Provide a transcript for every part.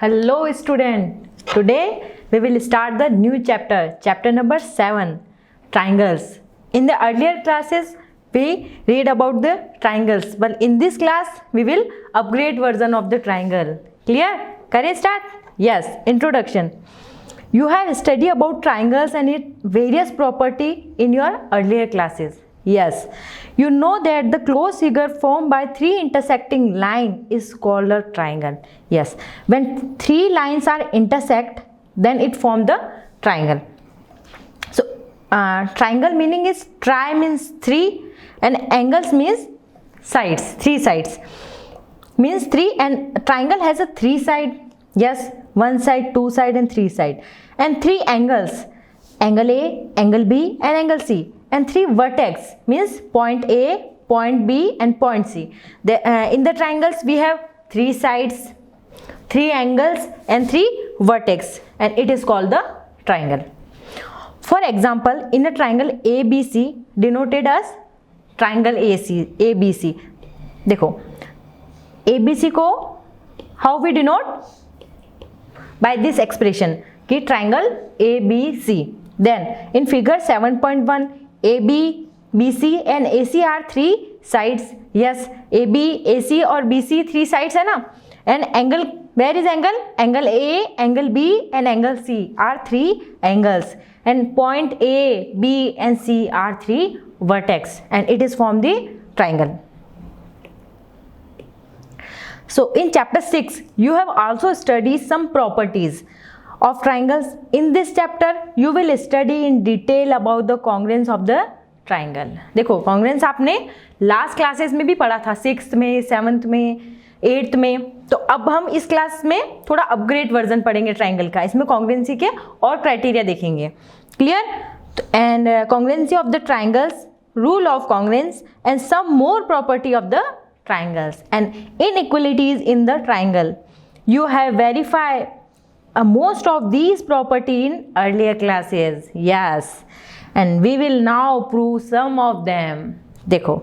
Hello student. Today we will start the new chapter number 7, triangles. In the earlier classes we read about the triangles, but in this class we will upgrade version of the triangle. Clear? Can I start? Yes. Introduction. You have studied about triangles and its various property in your earlier classes. Yes, you know that the closed figure formed by three intersecting line is called a triangle. Yes, when three lines are intersect, then it form the triangle. So, triangle meaning is tri means three and angles means sides, three sides. Means three, and triangle has a three side. Yes, one side, two side and three side. And three angles, angle A, angle B and angle C. And three vertex means point A, point B and point C. In the triangles we have three sides, three angles and three vertex, and it is called the triangle. For example, in a triangle ABC denoted as triangle ABC. देखो ABC को how we denote? By this expression कि triangle ABC. Then in figure 7.1, AB, BC and AC are three sides. Yes, AB, AC और BC three sides है ना. And angle, where is angle? Angle A, angle B and angle C are three angles. And point A, B and C are three vertex, and it is from the triangle. So in chapter 6, you have also studied some properties of triangles. In this chapter you will study in detail about the congruence of the triangle. देखो congruence आपने last classes में भी पढ़ा था, 6th में, 7th में, 8th में. तो अब हम इस क्लास में थोड़ा अपग्रेड वर्जन पढ़ेंगे ट्राइंगल का. इसमें कॉन्ग्रुएंसी के और क्राइटेरिया देखेंगे. Clear? And congruency of the triangles, rule of congruence and some more property of the triangles and inequalities in the triangle. You have verified most of these property in earlier classes. Yes, and we will now prove some of them. देखो,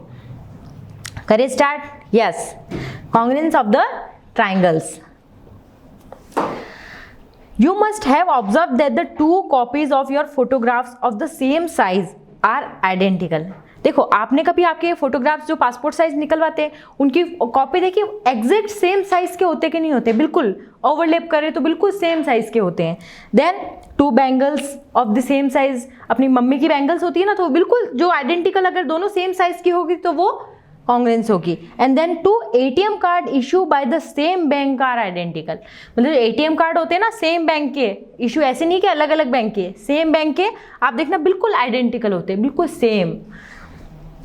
करें start? Yes, congruence of the triangles. You must have observed that the two copies of your photographs of the same size are identical. देखो, आपने कभी आपके photographs जो passport size निकलवाते हैं उनकी copy देखिए, एग्जैक्ट सेम साइज के होते कि नहीं होते, बिल्कुल ओवरलैप करे तो बिल्कुल सेम साइज के होते हैं. Then two bangles of the same size, अपनी मम्मी की बैंगल्स होती है ना, तो बिल्कुल जो आइडेंटिकल, अगर दोनों सेम साइज की होगी तो वो कॉन्ग्रुएंस होगी. And then two ATM card issue by the same bank are identical. मतलब एटीएम कार्ड होते हैं ना सेम बैंक के, इशू ऐसे नहीं कि अलग अलग बैंक के, सेम बैंक के आप देखना बिल्कुल आइडेंटिकल होते हैं, बिल्कुल same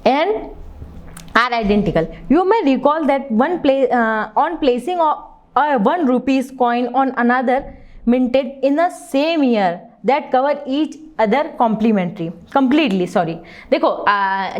and are identical. You may recall that on placing a 1 rupees coin on another minted in the same year that cover each other completely. Sorry, देखो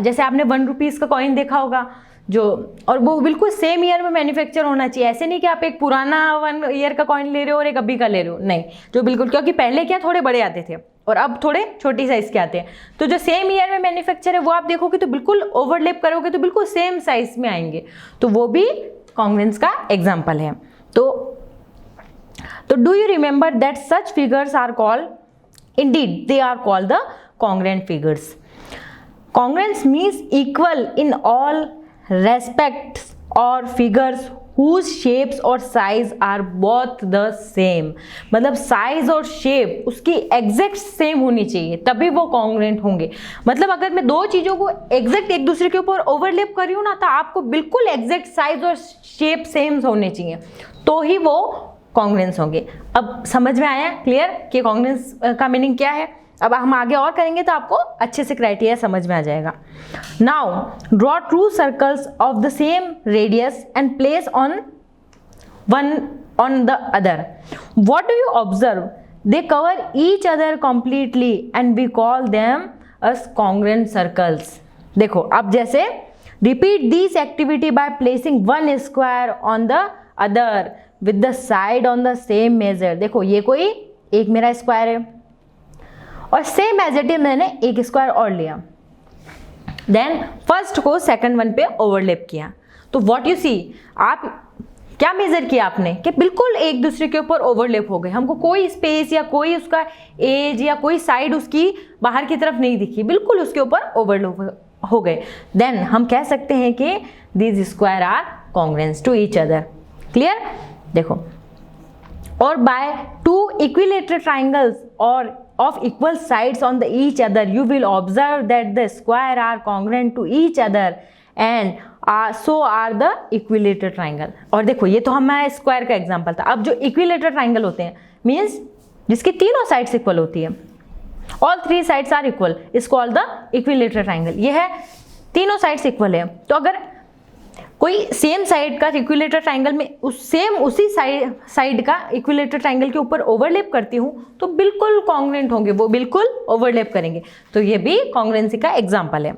जैसे आपने 1 rupees का कॉइन देखा होगा जो, और वो बिल्कुल सेम ईयर में मैन्युफैक्चर होना चाहिए. ऐसे नहीं कि आप एक पुराना 1 ईयर का कॉइन ले रहे हो और एक अभी का ले रहे हो, नहीं. जो बिल्कुल, क्योंकि पहले क्या थोड़े बड़े आते थे और अब थोड़े छोटी साइज के आते हैं, तो जो सेम ईयर में मैन्युफैक्चर है वो आप देखोगे तो बिल्कुल ओवरलैप करोगे तो बिल्कुल सेम साइज में आएंगे, तो वो भी कॉन्ग्रुएंस का एग्जांपल है. तो do you remember that such figures are called, indeed they are called the congruent figures. Congruence means equal in all respects or figures whose shapes or size are both the same. मतलब size और shape उसकी exact same होनी चाहिए तभी वो congruent होंगे. मतलब अगर मैं दो चीज़ों को एग्जैक्ट एक दूसरे के ऊपर ओवरलैप कर रही हूँ ना, तो आपको बिल्कुल एग्जैक्ट साइज और शेप सेम होने चाहिए तो ही वो कॉन्ग्रुएंस होंगे. अब समझ में आया क्लियर कि कॉन्ग्रुएंस का मीनिंग क्या है? अब हम आगे और करेंगे तो आपको अच्छे से क्राइटेरिया समझ में आ जाएगा. Now draw two circles of the same radius and place on one on the other. What do you observe? They cover each other completely and we call them as congruent circles. देखो, अब जैसे repeat this activity by placing one square on the other with the side on the same measure. देखो, ये कोई एक मेरा square है और सेम एज इट इज मैंने एक स्क्वायर और लिया, देन फर्स्ट को सेकंड वन पे ओवरलैप किया, तो व्हाट यू सी, आप क्या मेजर किया आपने कि बिल्कुल एक दूसरे के ऊपर ओवरलैप हो गए, हमको कोई स्पेस या कोई उसका एज या कोई साइड उसकी बाहर की तरफ नहीं दिखी, बिल्कुल उसके ऊपर ओवरलैप हो गए, देन हम कह सकते हैं कि these square are congruent to each other. Clear? देखो, और बाय टू इक्विलेटरल ट्राइंगल्स और of equal sides on the each other you will observe that the square are congruent to each other and so are the equilateral triangle। और देखो ये तो हमारा square का example था। अब जो इक्विलेटरल ट्राइंगल होते हैं मीन्स जिसकी तीनों साइड्स इक्वल होती है, all three sides are equal, is called the equilateral triangle. ये है तीनों साइड्स इक्वल है, तो अगर कोई सेम साइड का इक्विलेटरल ट्राइंगल में उसी साइड का इक्विलेटरल ट्राइंगल के ऊपर ओवरलैप करती हूँ तो बिल्कुल कॉन्ग्रुएंट होंगे, वो बिल्कुल ओवरलैप करेंगे, तो ये भी कॉन्ग्रुएंसी का एग्जांपल है।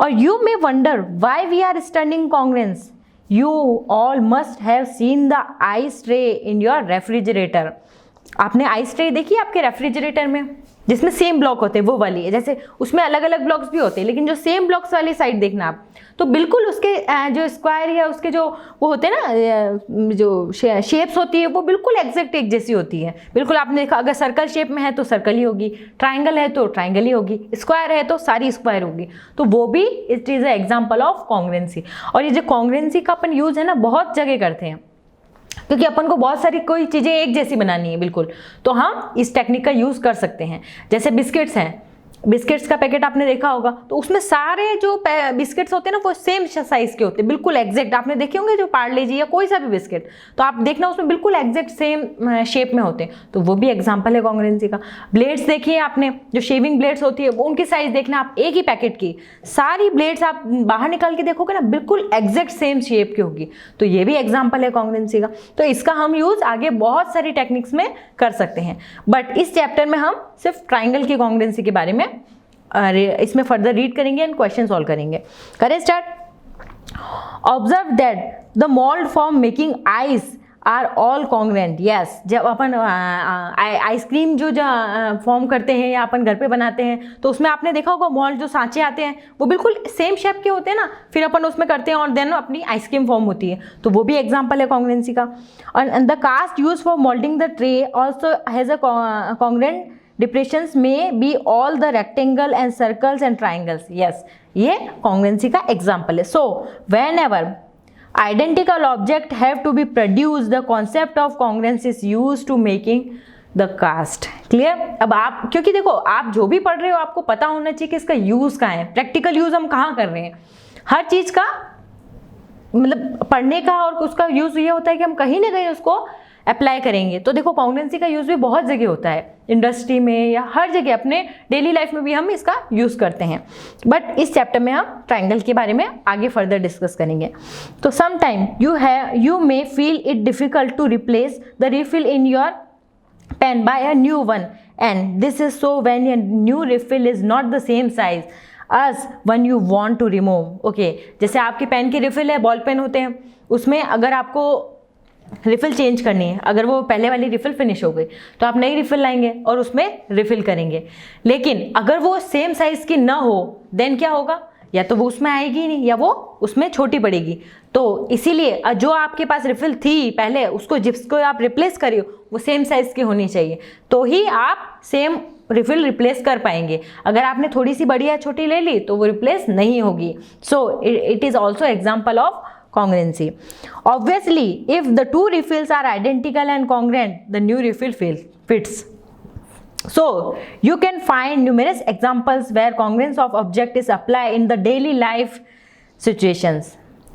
और you may wonder why we are studying congruence, you all must have seen the ice tray in your refrigerator. आपने आइस ट्रे देखी आपके रेफ्रिजरेटर में, जिसमें सेम ब्लॉक होते हैं, वो वाली है। जैसे उसमें अलग अलग ब्लॉक्स भी होते हैं, लेकिन जो सेम ब्लॉक्स वाली साइड देखना आप, तो बिल्कुल उसके जो स्क्वायर या उसके जो वो होते हैं ना, जो शेप्स होती है वो बिल्कुल एग्जैक्ट एक जैसी होती है। बिल्कुल आपने देखा, अगर सर्कल शेप में है तो सर्कल ही होगी, ट्राइंगल है तो ट्राइंगल ही होगी, स्क्वायर है तो सारी स्क्वायर होगी, तो वो भी it is a example of congruency. और ये जो कॉन्ग्रुएंसी का अपन यूज़ है ना बहुत जगह करते हैं, क्योंकि अपन को बहुत सारी कोई चीज़ें एक जैसी बनानी है बिल्कुल, तो हम इस टेक्निक का यूज़ कर सकते हैं। जैसे बिस्किट्स हैं, बिस्किट्स का पैकेट आपने देखा होगा, तो उसमें सारे जो बिस्किट्स होते हैं ना वो सेम साइज के होते हैं, बिल्कुल एग्जैक्ट। आपने देखे होंगे जो पार्ले जी या कोई सा भी बिस्किट, तो आप देखना उसमें बिल्कुल एग्जैक्ट सेम शेप में होते हैं, तो वो भी एग्जांपल है कॉन्ग्रुएंसी का। ब्लेड्स देखिए आपने, जो शेविंग ब्लेड्स होती है वो उनकी साइज देखना आप, एक ही पैकेट की सारी ब्लेड्स आप बाहर निकाल के देखोगे ना बिल्कुल एग्जैक्ट सेम शेप की होगी, तो ये भी एग्जाम्पल है कॉन्ग्रुएंसी का। तो इसका हम यूज आगे बहुत सारी टेक्निक्स में कर सकते हैं, बट इस चैप्टर में हम सिर्फ ट्राइंगल की कॉन्ग्रुएंसी के बारे में इसमें फर्दर रीड करेंगे एंड क्वेश्चन सॉल्व करेंगे। करें start. Observe that the mould form making ice are all congruent. Yes, जब अपन आइसक्रीम जो फॉर्म करते हैं या अपन घर पे बनाते हैं, तो उसमें आपने देखा होगा मोल्ड जो सांचे आते हैं वो बिल्कुल सेम शेप के होते हैं ना, फिर अपन उसमें करते हैं और देन अपनी आइसक्रीम फॉर्म होती है, तो वो भी एग्जांपल है कॉन्ग्रुएंसी का। And the cast use for moulding the tray also has a congruent depressions में be all the rectangle and circles and triangles. Yes, ये कॉन्ग्रुएंसी का एग्जाम्पल है। So whenever identical object have to be produced, the concept of congruence is used to making the cast। Clear? अब आप, क्योंकि देखो आप जो भी पढ़ रहे हो आपको पता होना चाहिए कि इसका यूज कहाँ है, प्रैक्टिकल यूज हम कहाँ कर रहे हैं। हर चीज का मतलब पढ़ने का और उसका यूज ये होता है कि हम कहीं ना कहीं उसको अप्लाई करेंगे। तो देखो कॉन्ग्रुएंसी का यूज भी बहुत जगह होता है, इंडस्ट्री में या हर जगह, अपने डेली लाइफ में भी हम इसका यूज करते हैं, बट इस चैप्टर में हम ट्राइंगल के बारे में आगे फर्दर डिस्कस करेंगे। तो some time you may feel it difficult to replace the refill in your pen by a new one, and this is so when your new refill is not the same size as when you want to remove। Okay, जैसे आपके pen की refill है, ball pen होते हैं, उसमें अगर आपको refill change करनी है, अगर वो पहले वाली रिफिल फिनिश हो गई तो आप नई रिफिल लाएंगे और उसमें रिफिल करेंगे, लेकिन अगर वो सेम साइज की ना हो देन क्या होगा, या तो वो उसमें आएगी ही नहीं या वो उसमें छोटी पड़ेगी। तो इसीलिए जो आपके पास रिफिल थी पहले, उसको जिसको आप रिप्लेस करिए वो सेम साइज की होनी चाहिए, तो ही आप सेम रिफिल रिप्लेस कर पाएंगे। अगर आपने थोड़ी सी बड़ी या छोटी ले ली तो वो रिप्लेस नहीं होगी। So it is also example of congruency। Obviously, if the two refills are identical and congruent, the new refill fits। So, you can find numerous examples where congruence of object is applied in the daily life situations।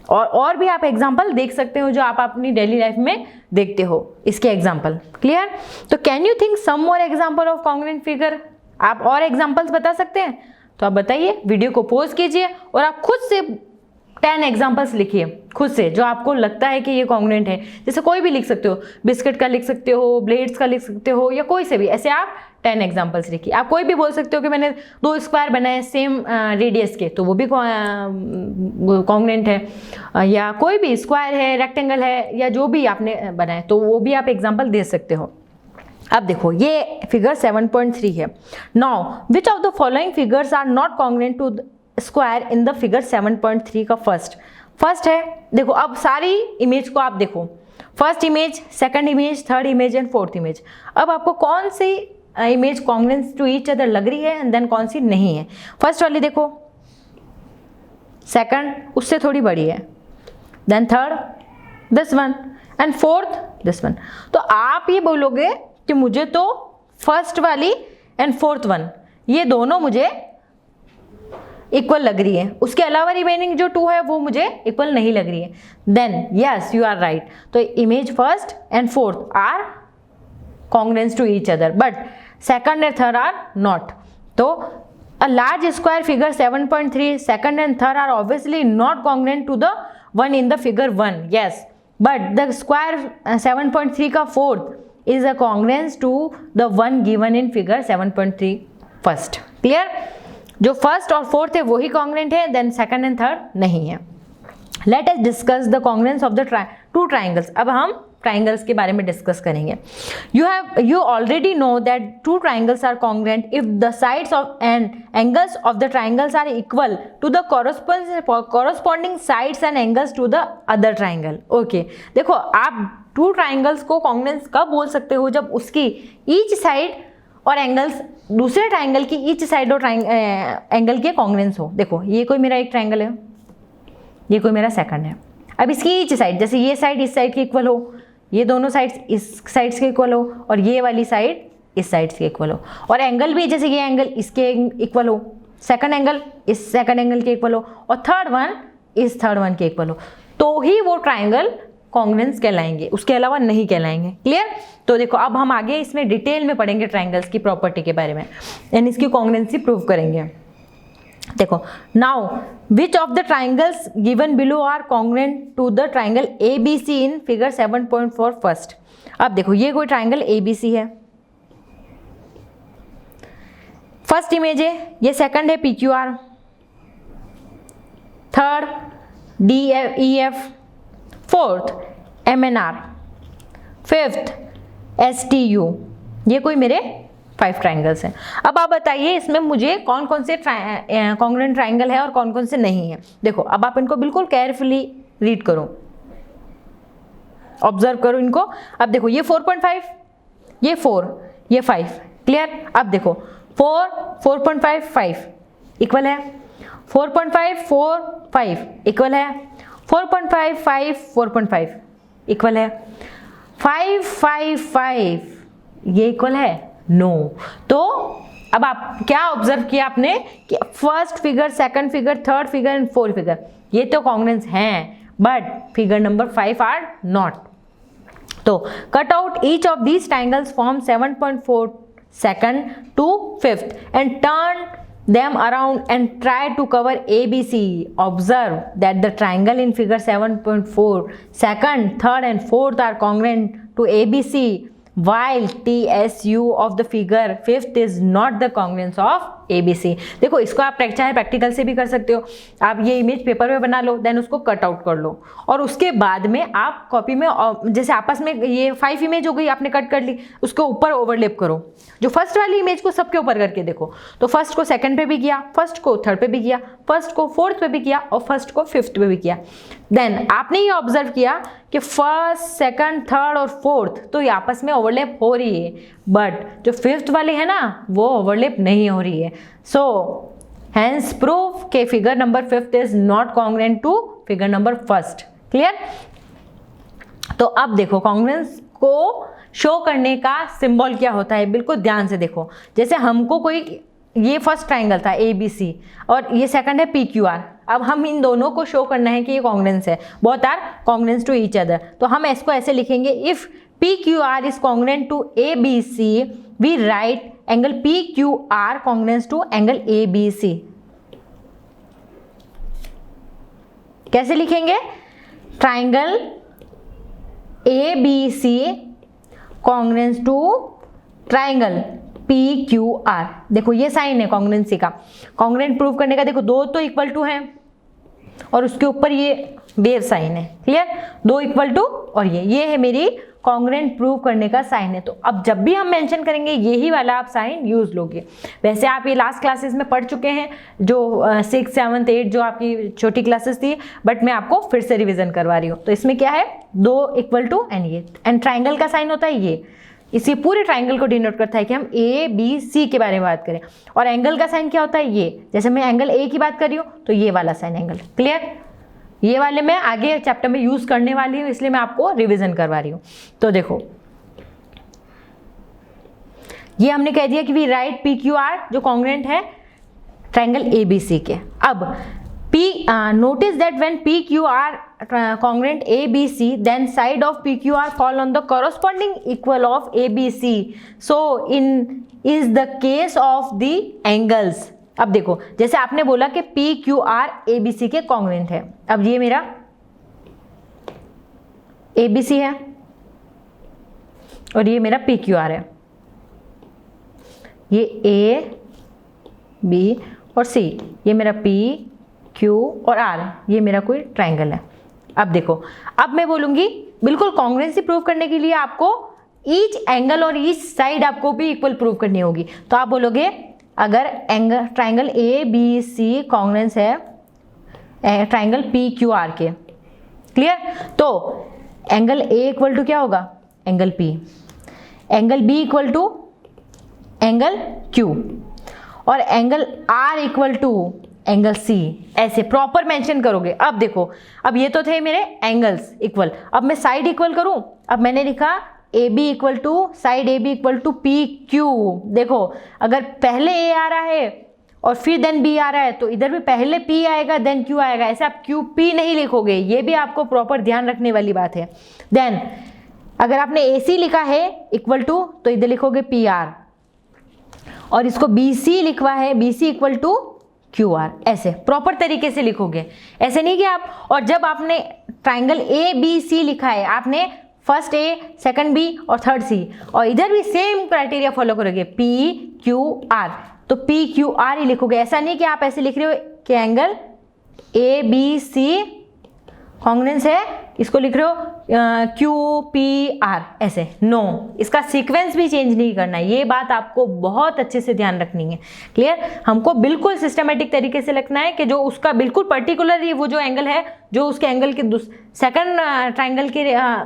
और भी आप example देख सकते हो जो आप अपनी daily life में देखते हो, इसके एग्जाम्पल। क्लियर? तो can you think some more example of congruent figure? आप और एग्जाम्पल्स बता सकते हैं? तो आप बताइए, वीडियो को पॉज कीजिए और आप खुद से 10 एग्जाम्पल्स लिखिए खुद से, जो आपको लगता है कि ये कॉन्ग्रुएंट है। जैसे कोई भी लिख सकते हो, बिस्किट का लिख सकते हो, ब्लेड्स का लिख सकते हो, या कोई से भी, ऐसे आप 10 एग्जाम्पल्स लिखिए। आप कोई भी बोल सकते हो कि मैंने 2 स्क्वायर बनाए सेम रेडियस के, तो वो भी कॉन्ग्रुएंट है, या कोई भी स्क्वायर है, रेक्टेंगल है, या जो भी आपने बनाए, तो वो भी आप एग्जाम्पल दे सकते हो। अब देखो ये फिगर 7.3 है। Now which of the following figures are not congruent to square in the figure 7.3 का फर्स्ट है। देखो अब सारी इमेज को आप देखो, first image, second image, third image and fourth image. अब आपको कौन सी image congruent to each other लग रही है एंड देन कौन सी नहीं है। फर्स्ट वाली देखो, सेकंड उससे थोड़ी बड़ी है, then third this one and fourth this one. तो आप ये बोलोगे कि मुझे तो फर्स्ट वाली एंड फोर्थ वन ये दोनों मुझे इक्वल लग रही है, उसके अलावा रिमेनिंग जो टू है वो मुझे इक्वल नहीं लग रही है। Then yes you are right, तो image first and fourth are congruent to each other but second and third are not. तो a large square figure 7.3 second and third are obviously not congruent to the one in the figure 1, yes, but the square 7.3 का fourth is a congruence to the one given in figure 7.3 first, clear? जो first और fourth है वही congruent है, then second and third नहीं है। Let us discuss the congruence of the two triangles। अब हम triangles के बारे में डिस्कस करेंगे। You already know that two triangles are congruent if the sides of and angles of the triangles are equal to the corresponding sides and angles to the other triangle। Okay, देखो आप two triangles को congruence कब बोल सकते हो, जब उसकी each side और एंगल्स दूसरे ट्राइंगल की ईच साइड और एंगल के कॉन्ग्रुएंस हो। देखो ये कोई मेरा एक ट्राइंगल है, ये कोई मेरा सेकंड है। अब इसकी ईच साइड, जैसे ये साइड इस साइड की इक्वल हो, ये दोनों साइड्स इस साइड्स के इक्वल हो और ये वाली साइड इस साइड्स के इक्वल हो, और एंगल भी जैसे ये एंगल इसके इक्वल हो, सेकंड एंगल इस सेकंड एंगल के इक्वल हो और थर्ड वन इस थर्ड वन के इक्वल हो, तो ही वो ट्राइंगल कॉन्ग्रुएंस कहलाएंगे, उसके अलावा नहीं कहलाएंगे। क्लियर? तो देखो अब हम आगे इसमें डिटेल में पढ़ेंगे ट्राइंगल्स की प्रॉपर्टी के बारे में एंड इसकी कॉन्ग्रुएंसी प्रूव करेंगे। देखो now which of the triangles given below are congruent to the triangle ABC in figure 7.4 first. अब देखो ये कोई ट्राइंगल ABC है, फर्स्ट इमेज है, ये सेकंड है PQR, third DEF, fourth MNR, fifth STU। ये कोई मेरे 5 ट्राइंगल्स हैं। अब आप बताइए इसमें मुझे कौन कौन से कॉन्ग्रुएंट ट्राइंगल है और कौन कौन से नहीं है। देखो अब आप इनको बिल्कुल केयरफुली रीड करो, ऑब्जर्व करो इनको। अब देखो ये 4.5, ये 4, ये 5। क्लियर? अब देखो 4, 4.5, 5 इक्वल है, 4.5, 4, 5 इक्वल है, 4.5, 5, 4.5 इक्वल है, 5, 5, 5 ये इक्वल है? नो। तो अब आप क्या ऑब्जर्व किया आपने कि first figure, second figure, third figure and fourth figure ये तो कॉन्ग्रुएंस हैं but figure number 5 are not. तो cut out each of these triangles from 7.4 second to 5th and turn them around and try to cover ABC. Observe that the triangle in figure 7.4 second, third and fourth are congruent to ABC while TSU of the figure 5th is not the congruence of ABC। देखो इसको आप चाहे practical से भी कर सकते हो, आप ये इमेज पेपर पे बना लो, देन उसको कट आउट कर लो और उसके बाद में आप कॉपी में जैसे आपस में ये 5 इमेज हो गई आपने कट कर ली, उसके ऊपर ओवरलैप करो। जो फर्स्ट वाली इमेज को सबके ऊपर करके देखो, तो फर्स्ट को सेकंड पे भी किया, फर्स्ट को थर्ड पे भी किया, फर्स्ट को फोर्थ पे भी किया और फर्स्ट को फिफ्थ पे भी किया। देन आपने ये ऑब्जर्व किया कि फर्स्ट, सेकंड, थर्ड और फोर्थ तो ये आपस में ओवरलैप हो रही है बट जो फिफ्थ वाली है ना वो ओवरलैप नहीं हो रही है। सो हेंस प्रूव के figure number 5 is not congruent to figure number 1। Clear? तो अब देखो कॉन्ग्रुएंस को शो करने का सिंबल क्या होता है, बिल्कुल ध्यान से देखो। जैसे हमको कोई, ये फर्स्ट ट्राइंगल था ABC और ये सेकंड है PQR। अब हम इन दोनों को शो करना है कि ये कॉन्ग्रुएंस है, both are congruent to each other. तो हम इसको ऐसे लिखेंगे, if PQR is congruent to ABC we write angle PQR congruent to angle ABC। कैसे लिखेंगे? Triangle ABC congruent to triangle PQR। देखो ये साइन है कॉन्ग्रुएंसी का, कॉन्ग्रुएंट प्रूव करने का। देखो दो तो इक्वल टू है और उसके ऊपर ये वेव साइन है। क्लियर? दो इक्वल टू और ये है मेरी कॉन्ग्रेंट प्रूव करने का साइन है। तो अब जब भी हम मेंशन करेंगे यही वाला आप साइन यूज लोगे। वैसे आप ये लास्ट क्लासेस में पढ़ चुके हैं, जो 6, 7, 8 जो आपकी छोटी क्लासेस थी, बट मैं आपको फिर से रिविजन करवा रही हूँ। तो इसमें क्या है, 2 इक्वल टू एंड ट्राइंगल का साइन होता है ये, इसी पूरे ट्राइंगल को डिनोट करता है कि हम ए बी सी के बारे में बात करें। और एंगल का साइन क्या होता है, ये, जैसे मैं एंगल ए की बात कर रही हूँ तो ये वाला साइन एंगल। क्लियर? ये वाले मैं आगे चैप्टर में यूज करने वाली हूँ, इसलिए मैं आपको रिवीजन करवा रही हूँ। तो देखो ये हमने कह दिया कि we write P Q R जो कॉन्ग्रेंट है ट्राइंगल ए बी सी के। अब notice that when PQR congruent ABC, then side of PQR fall on the corresponding equal of ABC. So is the case of the angles. अब देखो जैसे आपने बोला कि PQR ABC के congruent है। अब ये मेरा ABC है और ये मेरा PQR है, ये A, B और C, ये मेरा P, Q और R, ये मेरा कोई ट्राइंगल है। अब देखो, अब मैं बोलूंगी बिल्कुल कॉन्ग्रुएंसी प्रूव करने के लिए आपको ईच एंगल और ईच साइड आपको भी इक्वल प्रूव करनी होगी। तो आप बोलोगे अगर angle triangle A B C congruence है ट्राइंगल पी क्यू आर के, क्लियर? तो एंगल ए इक्वल टू क्या होगा, angle P, angle B equal to angle Q और angle R equal to angle C. ऐसे प्रॉपर मेंशन करोगे। अब देखो, अब ये तो थे मेरे एंगल्स इक्वल, अब मैं साइड इक्वल करूं। अब मैंने लिखा A B equal to side A B equal to P Q. देखो अगर पहले ए आ रहा है और फिर देन बी आ रहा है तो इधर भी पहले पी आएगा देन क्यू आएगा, ऐसे आप क्यू पी नहीं लिखोगे, ये भी आपको प्रॉपर ध्यान रखने वाली बात है। देन अगर आपने ए सी लिखा है इक्वल टू तो इधर लिखोगे पी आर, और इसको बी सी लिखवा है B C equal to Q R, ऐसे प्रॉपर तरीके से लिखोगे। ऐसे नहीं कि आप, और जब आपने ट्राइंगल ए बी सी लिखा है आपने फर्स्ट ए सेकंड बी और थर्ड सी, और इधर भी सेम क्राइटेरिया फॉलो करोगे पी क्यू आर, तो पी क्यू आर ही लिखोगे। ऐसा नहीं कि आप ऐसे लिख रहे हो कि angle A B C congruence है, इसको लिख रहे हो क्यू पी आर, ऐसे नो, इसका सीक्वेंस भी चेंज नहीं करना है। ये बात आपको बहुत अच्छे से ध्यान रखनी है। क्लियर? हमको बिल्कुल सिस्टमेटिक तरीके से लिखना है कि जो उसका बिल्कुल पर्टिकुलरली वो जो एंगल है जो उसके एंगल के सेकंड ट्राइंगल के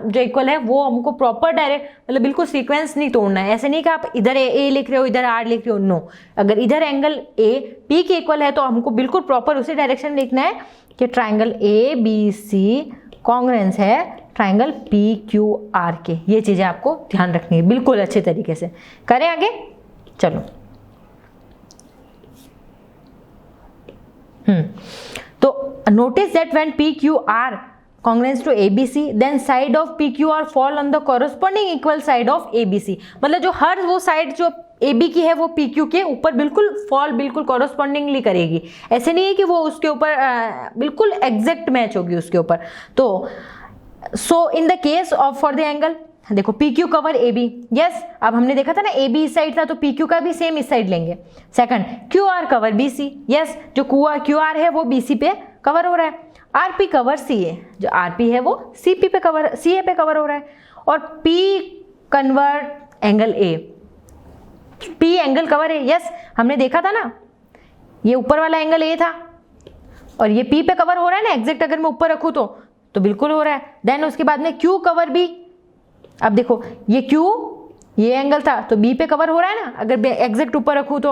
जो इक्वल है वो हमको प्रॉपर डायरेक्ट, मतलब बिल्कुल सीक्वेंस नहीं तोड़ना है। ऐसे नहीं कि आप इधर ए लिख रहे हो इधर आर लिख रहे हो, नो। अगर इधर एंगल ए पी के इक्वल है तो हमको बिल्कुल प्रॉपर उसी डायरेक्शन में लिखना है कि triangle A B C congruence है ट्राइंगल पी क्यू आर के। ये चीजें आपको ध्यान रखनी है बिल्कुल अच्छे तरीके से। करें आगे, चलो। तो notice that when P Q are congruent to ABC, then side of PQR fall on the corresponding equal side of ABC। मतलब जो हर वो साइड जो AB की है वो PQ के ऊपर बिल्कुल फॉल बिल्कुल कॉरस्पॉन्डिंगली करेगी। ऐसे नहीं है कि वो उसके ऊपर बिल्कुल एग्जैक्ट मैच होगी उसके ऊपर। तो so in the case of for the angle, देखो PQ कवर AB, यस। अब हमने देखा था ना AB इस साइड था तो PQ का भी सेम इस साइड लेंगे। Second QR cover BC, yes, जो QR है वो BC पे कवर हो रहा है। RP कवर CA, जो RP है वो CA पे कवर हो रहा है। और P convert angle A, P angle cover है, यस, हमने देखा था ना, ये ऊपर वाला एंगल A था और ये P पे कवर हो रहा है ना एग्जैक्ट, अगर मैं ऊपर रखूँ तो बिल्कुल हो रहा है। देन उसके बाद में Q कवर B, अब देखो ये Q ये एंगल था तो B पे कवर हो रहा है ना अगर एग्जैक्ट ऊपर रखूँ तो।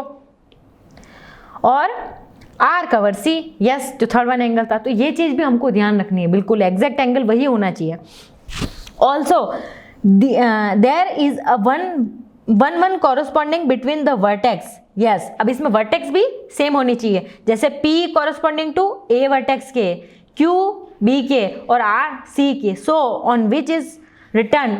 और R कवर C, यस, जो थर्ड वन एंगल था। तो ये चीज भी हमको ध्यान रखनी है, बिल्कुल एग्जैक्ट एंगल वही होना चाहिए। Also there is a one corresponding between the vertex, yes. अब इसमें वर्टेक्स भी सेम होनी चाहिए, जैसे P corresponding to A vertex के, Q B के और R C के। So on which is return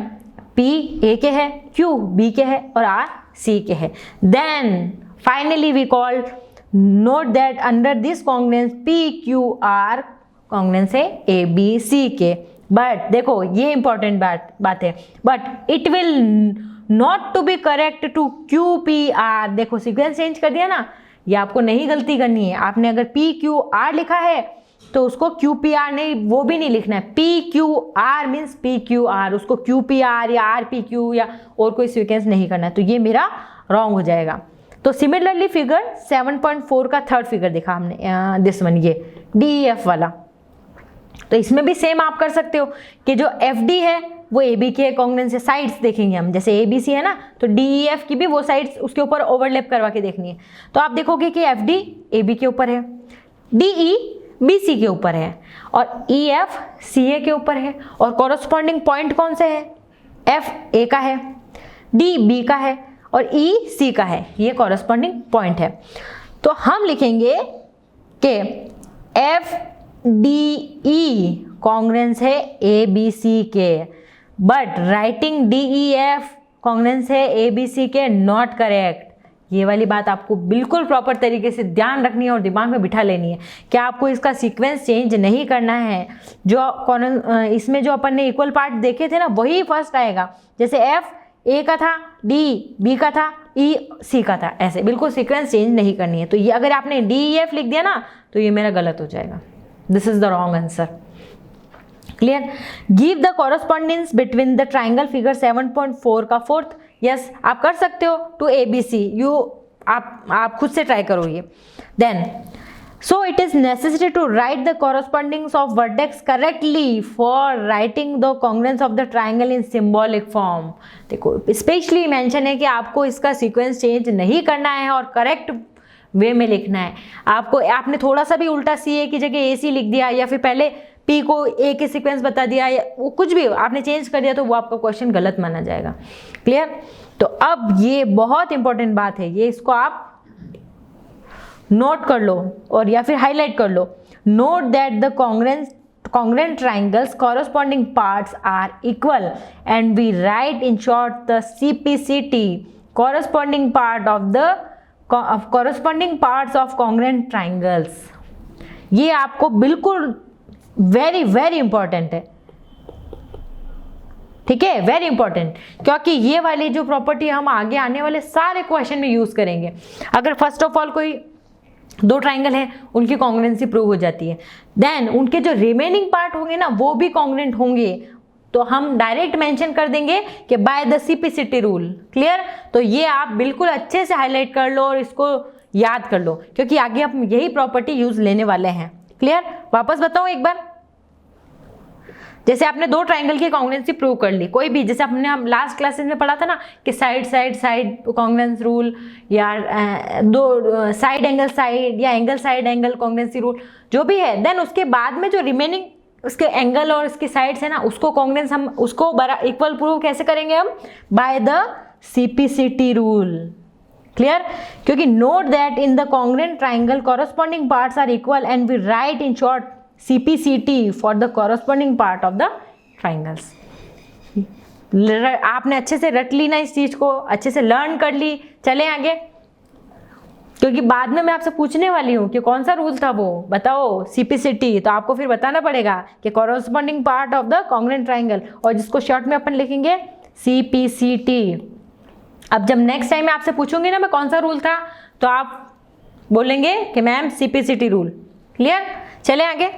P A के है, Q B के है और R C के है। Then finally we called note that under this congruence PQR congruence है ABC के। बट देखो ये इंपॉर्टेंट बात है, but it will not to be correct to QPR। देखो सीक्वेंस चेंज कर दिया ना, ये आपको नहीं गलती करनी है। आपने अगर PQR लिखा है तो उसको QPR नहीं, वो भी नहीं लिखना है, PQR मीन्स PQR, उसको QPR या RPQ या और कोई सीक्वेंस नहीं करना है, तो ये मेरा रॉन्ग हो जाएगा। तो सिमिलरली फिगर 7.4 का थर्ड फिगर देखा हमने, दिस वन, ये DEF वाला, तो इसमें भी सेम आप कर सकते हो कि जो FD है वो AB के कॉन्ग्रेंस से साइड्स देखेंगे हम, जैसे ABC है ना, तो DEF की भी वो साइड्स उसके ऊपर ओवरलैप करवा के देखनी है। तो आप देखोगे कि FD AB के ऊपर है, DE BC के ऊपर है और EF CA के ऊपर है, और कॉरस्पॉन्डिंग पॉइंट कौन से है, F A का है, D B का है और E C का है, ये कॉरस्पॉन्डिंग पॉइंट है। तो हम लिखेंगे कि FDE कॉन्ग्रेंस है ABC के, बट राइटिंग DEF कॉन्ग्रेंस है ABC के, नॉट करेक्ट। ये वाली बात आपको बिल्कुल प्रॉपर तरीके से ध्यान रखनी है और दिमाग में बिठा लेनी है कि आपको इसका सीक्वेंस चेंज नहीं करना है। जो इसमें जो अपन ने इक्वल पार्ट देखे थे ना, वही फर्स्ट आएगा, जैसे F A का था, D B का था, E C का था, ऐसे बिल्कुल सीक्वेंस चेंज नहीं करनी है। तो ये अगर आपने DEF लिख दिया ना, तो ये मेरा गलत हो जाएगा, this is the wrong answer. Clear? Give the correspondence between the triangle figure 7.4 का फोर्थ, यस आप कर सकते हो, टू ABC, आप खुद से ट्राई करो ये। Then so it is necessary to write the correspondings of vertex correctly for writing the congruence of the triangle in symbolic form। देखो स्पेशली मेंशन है कि आपको इसका सीक्वेंस चेंज नहीं करना है और करेक्ट वे में लिखना है। आपने थोड़ा सा भी उल्टा CA की जगह AC लिख दिया, या फिर पहले P को A के सीक्वेंस बता दिया, या वो कुछ भी आपने चेंज कर दिया, तो वो आपका क्वेश्चन गलत माना जाएगा। क्लियर? तो अब ये बहुत इंपॉर्टेंट बात है, ये इसको आप नोट कर लो और या फिर हाईलाइट कर लो। Note that the congruent triangles corresponding parts are equal and we write in short the CPCT corresponding parts of congruent triangles। ये आपको बिल्कुल वेरी इंपॉर्टेंट है, ठीक है, वेरी इंपॉर्टेंट, क्योंकि ये वाली जो प्रॉपर्टी हम आगे आने वाले सारे क्वेश्चन में यूज करेंगे। अगर फर्स्ट ऑफ ऑल कोई दो ट्राइंगल हैं, उनकी कॉन्ग्रुएंसी प्रूव हो जाती है, देन उनके जो रिमेनिंग पार्ट होंगे ना वो भी कॉन्ग्रुएंट होंगे, तो हम डायरेक्ट मेंशन कर देंगे कि bye the CPCT rule. Clear? तो ये आप बिल्कुल अच्छे से हाईलाइट कर लो और इसको याद कर लो, क्योंकि आगे हम यही प्रॉपर्टी यूज लेने वाले हैं। क्लियर? वापस बताऊं एक बार, जैसे आपने दो ट्राइंगल की कॉन्ग्रुएंसी प्रूव कर ली, कोई भी, जैसे हमने हम लास्ट क्लासेस में पढ़ा था ना कि साइड कॉन्ग्रुएंस रूल, या दो साइड एंगल साइड या angle side angle congruency rule, जो भी है, देन उसके बाद में जो रिमेनिंग उसके एंगल और उसकी साइड्स है ना, उसको कॉन्ग्रुएंस हम उसको इक्वल प्रूव कैसे करेंगे हम? By the CPCT rule. Clear? क्योंकि note that in the congruent triangle corresponding parts are equal and we write in short CPCT for the corresponding part of the triangles. आपने अच्छे से रट ली ना, इस चीज को अच्छे से लर्न कर ली। चले आगे, क्योंकि बाद में मैं आपसे पूछने वाली हूँ कि कौन सा रूल था वो, बताओ CPCT, तो आपको फिर बताना पड़ेगा कि corresponding part of the congruent triangle, और जिसको शॉर्ट में अपन लिखेंगे CPCT। अब जब नेक्स्ट टाइम मैं आपसे पूछूंगी ना मैं कौन सा रूल था, तो आप बोलेंगे कि मैम CPCT रूल। क्लियर? चले आगे।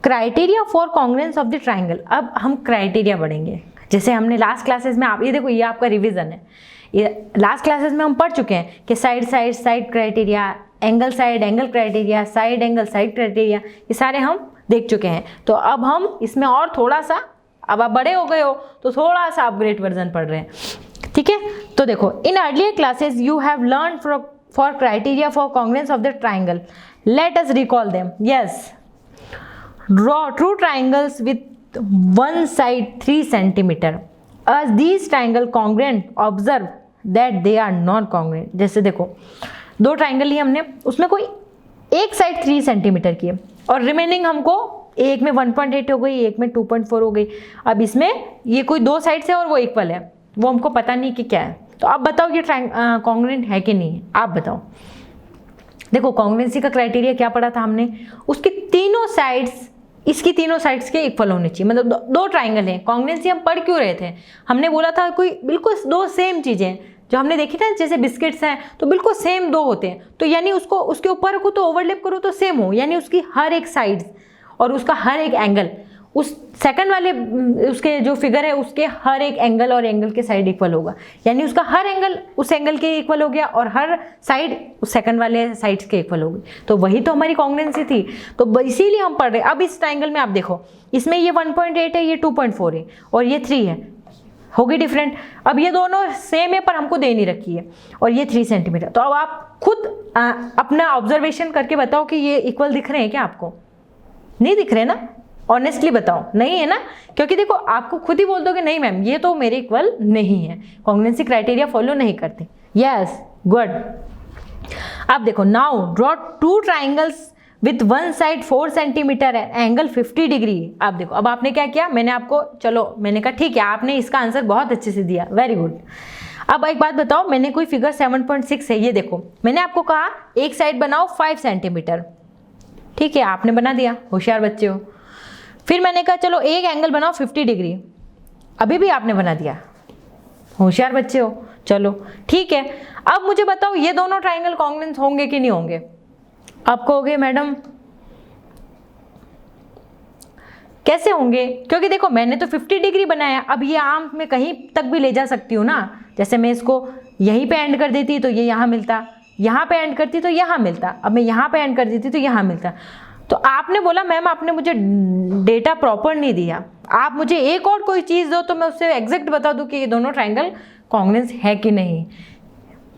Criteria for congruence of the triangle. अब हम क्राइटेरिया बढ़ेंगे, जैसे हमने लास्ट क्लासेस में, आप ये देखो, ये आपका रिवीजन है, ये लास्ट क्लासेस में हम पढ़ चुके हैं कि side criteria, angle criteria, side angle side criteria, ये सारे हम देख चुके हैं। तो अब हम इसमें और थोड़ा सा, अब आप बड़े हो गए हो तो थोड़ा सा अपग्रेड वर्जन पढ़ रहे हैं, ठीक है? तो देखो, in earlier classes you have learn for criteria for congruence of the triangle, let us recall them. Yes, draw true triangles with one side 3 centimeter. As these triangle congruent, observe that they are not congruent। जैसे देखो, दो triangle ही हमने, उसमें कोई एक side 3 centimetre की है और रिमेनिंग हमको एक में 1.8 हो गई, एक में 2.4 हो गई। अब इसमें ये कोई दो साइड से और वो इक्वल है, वो हमको पता नहीं कि क्या है। तो अब बताओ ये कॉन्ग्रुएंट है कि नहीं है, आप बताओ। देखो, कॉन्ग्रुएंसी का क्राइटेरिया क्या पढ़ा था हमने, उसकी तीनों साइड्स, इसकी तीनों साइड्स के इक्वल होनी चाहिए। मतलब दो ट्राइंगल हैं, कॉन्ग्रुएंसी हम पढ़ क्यों रहे थे? हमने बोला था कोई बिल्कुल दो सेम चीजें, जो हमने देखी ना, जैसे बिस्किट्स हैं तो बिल्कुल सेम दो होते हैं, तो यानी उसको उसके ऊपर को तो ओवरलैप करो तो सेम हो, यानी उसकी हर एक साइड और उसका हर एक एंगल उस सेकंड वाले उसके जो फिगर है उसके हर एक एंगल और एंगल के साइड इक्वल होगा, यानी उसका हर एंगल उस एंगल के इक्वल हो गया और हर साइड उस सेकंड वाले साइड्स के इक्वल हो गई। तो वही तो हमारी कॉन्ग्रुएंसी थी, तो इसीलिए हम पढ़ रहे हैं। अब इस ट्राइंगल में आप देखो, इसमें ये 1.8 है, ये 2.4 है और ये 3 है, होगी डिफरेंट। अब ये दोनों सेम है पर हमको दे नहीं रखी है और ये 3 सेंटीमीटर। तो अब आप खुद अपना ऑब्जर्वेशन करके बताओ कि ये इक्वल दिख रहे हैं क्या आपको? नहीं दिख रहे ना? ऑनेस्टली बताओ, नहीं है ना? क्योंकि देखो आपको खुद ही बोल दो कि नहीं मैम ये तो मेरे इक्वल नहीं है, कॉन्ग्रुएंसी क्राइटेरिया फॉलो नहीं करते। Yes, good. अब देखो, now draw 2 triangles with one side 4 centimetre है, एंगल 50 डिग्री। आप देखो, अब आपने क्या किया, मैंने आपको, चलो मैंने कहा ठीक है आपने इसका आंसर बहुत अच्छे से दिया, वेरी गुड। अब एक बात बताओ, मैंने कोई फिगर 7.6 है, ये देखो मैंने आपको कहा एक साइड बनाओ 5 सेंटीमीटर, ठीक है आपने बना दिया, होशियार बच्चे हो। फिर मैंने कहा चलो एक एंगल बनाओ 50 डिग्री, अभी भी आपने बना दिया, होशियार बच्चे हो। चलो ठीक है, अब मुझे बताओ ये दोनों ट्राइंगल कॉन्ग्रुएंट होंगे कि नहीं होंगे? आप कहोगे मैडम कैसे होंगे, क्योंकि देखो मैंने तो 50 डिग्री बनाया, अब ये आर्म में कहीं तक भी ले जा सकती हूँ ना, जैसे मैं इसको यहीं पे एंड कर देती तो ये यहाँ मिलता, यहाँ पे एंड करती तो यहाँ मिलता, अब मैं यहाँ पे एंड कर देती तो यहाँ मिलता। तो आपने बोला मैम आपने मुझे डेटा प्रॉपर नहीं दिया, आप मुझे एक और कोई चीज़ दो तो मैं उससे एग्जैक्ट बता दूँ कि ये दोनों ट्राइंगल कॉन्ग्रुएंट है कि नहीं,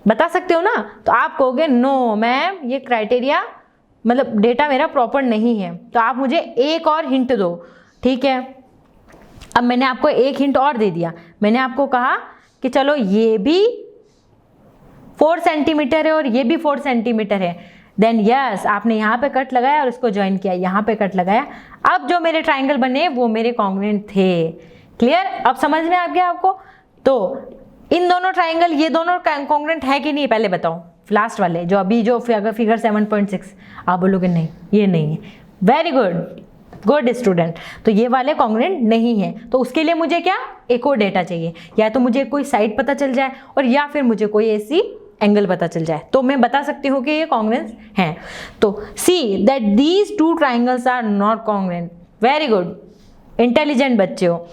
बता सकते हो ना? तो आप कहोगे नो मैम ये क्राइटेरिया मतलब डेटा मेरा प्रॉपर नहीं है, तो आप मुझे एक और हिंट दो, ठीक है। अब मैंने आपको एक हिंट और दे दिया, मैंने आपको कहा कि चलो ये भी 4 सेंटीमीटर है और ये भी 4 सेंटीमीटर है, देन यस आपने यहाँ पे कट लगाया और इसको ज्वाइन किया, यहाँ पे कट लगाया, अब जो मेरे ट्राइंगल बने वो मेरे कॉन्ग्रुएंट थे। क्लियर? अब समझ में आ गया आपको? तो इन दोनों ट्राइंगल ये दोनों कॉन्ग्रुएंट है कि नहीं पहले बताओ, लास्ट वाले जो अभी जो फिगर 7.6, आप बोलोगे नहीं ये नहीं है, वेरी गुड, गुड स्टूडेंट। तो ये वाले कॉन्ग्रुएंट नहीं है, तो उसके लिए मुझे क्या एक और डेटा चाहिए, या तो मुझे कोई साइड पता चल जाए और या फिर मुझे कोई ऐसी एंगल पता चल जाए, तो मैं बता सकती हूँ कि ये कॉन्ग्रुएंट हैं। तो see that these 2 triangles are not congruent, very good, intelligent बच्चे हो।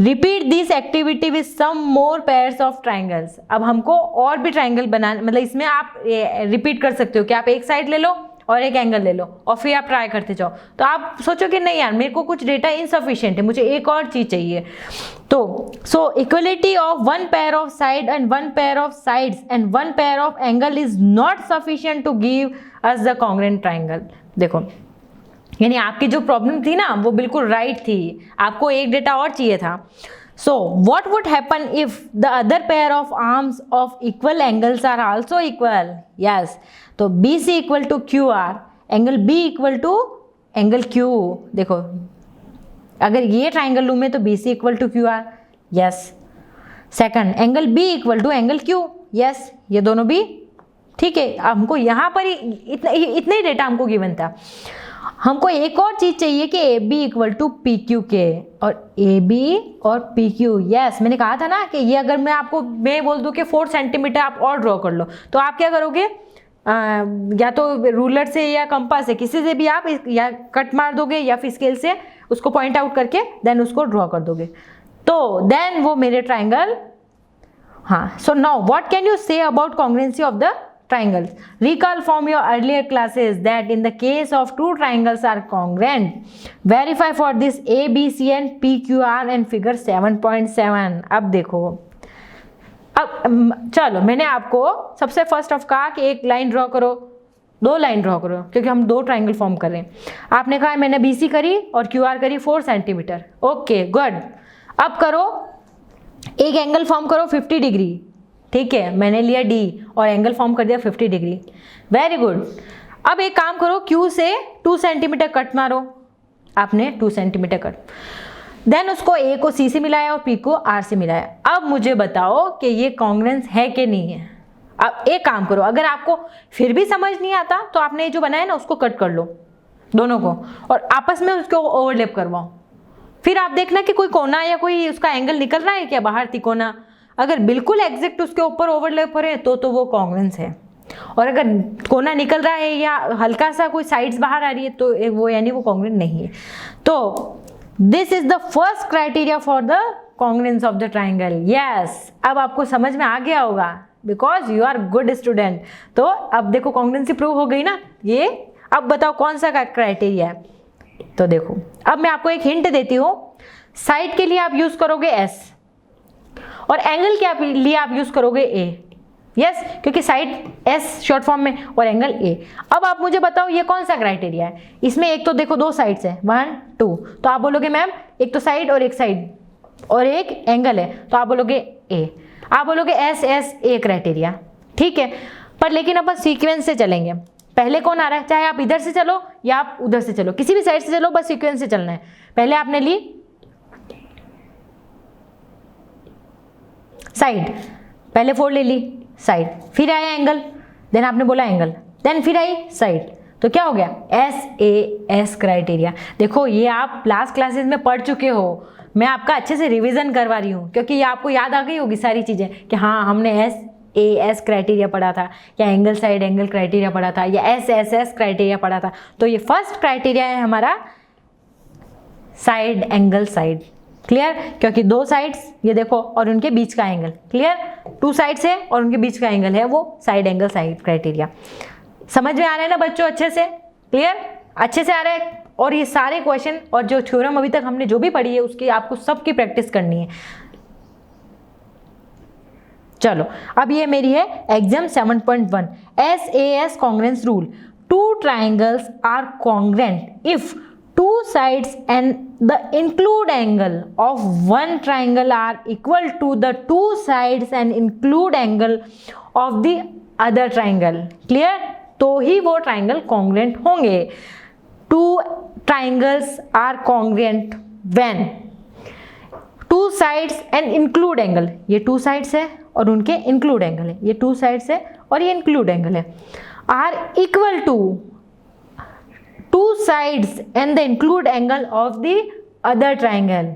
Repeat this activity with some more pairs of triangles. अब हमको और भी ट्राइंगल बनाना, मतलब इसमें आप रिपीट कर सकते हो कि आप एक साइड ले लो और एक एंगल ले लो और फिर आप ट्राई करते जाओ। तो आप सोचो कि नहीं यार मेरे को कुछ डेटा इनसफिशिएंट है, मुझे एक और चीज चाहिए। तो so equality of 1 pair of side and 1 pair of sides and 1 pair of angle is not sufficient to give us the congruent triangle. देखो यानी आपकी जो प्रॉब्लम थी ना वो बिल्कुल राइट थी, आपको एक डेटा और चाहिए था। So what would happen if the other pair of arms of equal angles are also equal? Yes, तो B C equal to Q R, angle B equal to angle Q. देखो अगर ये ट्राइंगल लूँ मैं तो B C equal to Q R, yes. Second angle B equal to angle Q, yes, ये दोनों भी ठीक है। हमको यहाँ पर इतना ही डेटा हमको गिवन था। हमको एक और चीज चाहिए कि A B equal to P Q के, और ए बी और पी क्यू, यस मैंने कहा था ना कि ये अगर मैं बोल दूं कि 4 सेंटीमीटर आप और ड्रॉ कर लो, तो आप क्या करोगे, या तो रूलर से या कंपास से किसी से भी आप या कट मार दोगे या फिर स्केल से उसको पॉइंट आउट करके देन उसको ड्रॉ कर दोगे, तो देन वो मेरे ट्राइंगल। हाँ, so now what can you say about congruency of the triangles? Recall from your earlier classes that in the case of 2 triangles are congruent. Verify for this A, B, C and P, Q, R and figure 7.7. अब देखो, अब चलो मैंने आपको सबसे first of कहा कि एक लाइन ड्रॉ करो, 2 लाइन ड्रॉ करो, क्योंकि हम 2 ट्राइंगल फॉर्म कर रहे हैं। आपने कहा मैंने BC करी और QR करी 4 सेंटीमीटर, ओके गुड। अब करो एक एंगल फॉर्म करो 50 डिग्री, ठीक है, मैंने लिया D और एंगल फॉर्म कर दिया 50 डिग्री, वेरी गुड। अब एक काम करो, Q से 2 सेंटीमीटर कट मारो, आपने 2 सेंटीमीटर कट, देन उसको A को C से मिलाया और P को R से मिलाया। अब मुझे बताओ कि ये कॉन्ग्रुएंट है कि नहीं है। अब एक काम करो, अगर आपको फिर भी समझ नहीं आता तो आपने जो बनाया ना उसको कट कर लो दोनों को और आपस में उसको ओवरलैप करवाओ, फिर आप देखना कि कोई कोना या कोई उसका एंगल निकल रहा है क्या बाहर तिकोना। अगर बिल्कुल एग्जैक्ट उसके ऊपर ओवरलैप हो रहे हैं तो वो कॉन्ग्रुएंस है, और अगर कोना निकल रहा है या हल्का सा कोई साइड्स बाहर आ रही है तो वो यानी वो कॉन्ग्रुएंट नहीं है। तो this is the first criteria for the congruence of the triangle. Yes, अब आपको समझ में आ गया होगा because you are good student. तो अब देखो कॉन्ग्रुएंसी प्रूव हो गई ना ये। अब बताओ कौन सा क्राइटेरिया है। तो देखो अब मैं आपको एक हिंट देती हूँ, साइड के लिए आप यूज करोगे एस और एंगल के लिए आप यूज करोगे ए। यस, क्योंकि साइड एस शॉर्ट फॉर्म में और एंगल ए। अब आप मुझे बताओ ये कौन सा क्राइटेरिया है। इसमें एक तो देखो दो साइड्स है 1 2, तो आप बोलोगे मैम एक तो साइड और एक साइड और एक एंगल है, तो आप बोलोगे ए। आप बोलोगे एस एस ए क्राइटेरिया, ठीक है। पर लेकिन अपन सीक्वेंस से चलेंगे। पहले कौन आ रहा है, चाहे आप इधर से चलो या आप उधर से चलो, किसी भी साइड से चलो, बस सीक्वेंस से चलना है। पहले आपने ली साइड, पहले 4 ले ली साइड, फिर आया एंगल, देन आपने बोला एंगल, देन फिर आई साइड, तो क्या हो गया SAS क्राइटेरिया। देखो ये आप लास्ट क्लासेस में पढ़ चुके हो, मैं आपका अच्छे से रिवीजन करवा रही हूँ क्योंकि ये आपको याद आ गई होगी सारी चीज़ें कि हाँ हमने SAS क्राइटेरिया पढ़ा था, या एंगल साइड एंगल क्राइटेरिया पढ़ा था, या SSS क्राइटेरिया पढ़ा था। तो ये फर्स्ट क्राइटेरिया है हमारा साइड एंगल साइड। क्लियर, क्योंकि दो साइड्स ये देखो और उनके बीच का एंगल, क्लियर, 2 साइड्स है और उनके बीच का एंगल है वो साइड एंगल साइड क्राइटेरिया। समझ में आ रहा है ना बच्चों अच्छे से, क्लियर, अच्छे से आ रहा है। और ये सारे क्वेश्चन और जो थ्योरम अभी तक हमने जो भी पढ़ी है उसकी आपको सबकी प्रैक्टिस करनी है। चलो अब ये मेरी है exam 7.1 SAS congruence rule. 2 triangles are congruent if 2 sides and the include angle of one triangle are equal to the 2 sides and include angle of the other triangle। Clear, तो ही वो ट्राइंगल कॉन्ग्रुएंट होंगे। 2 triangles are congruent when 2 sides and include angle, ये 2 sides है और उनके include angle है, ये 2 sides है और ये include angle है, are equal to 2 sides and the include angle of the other triangle।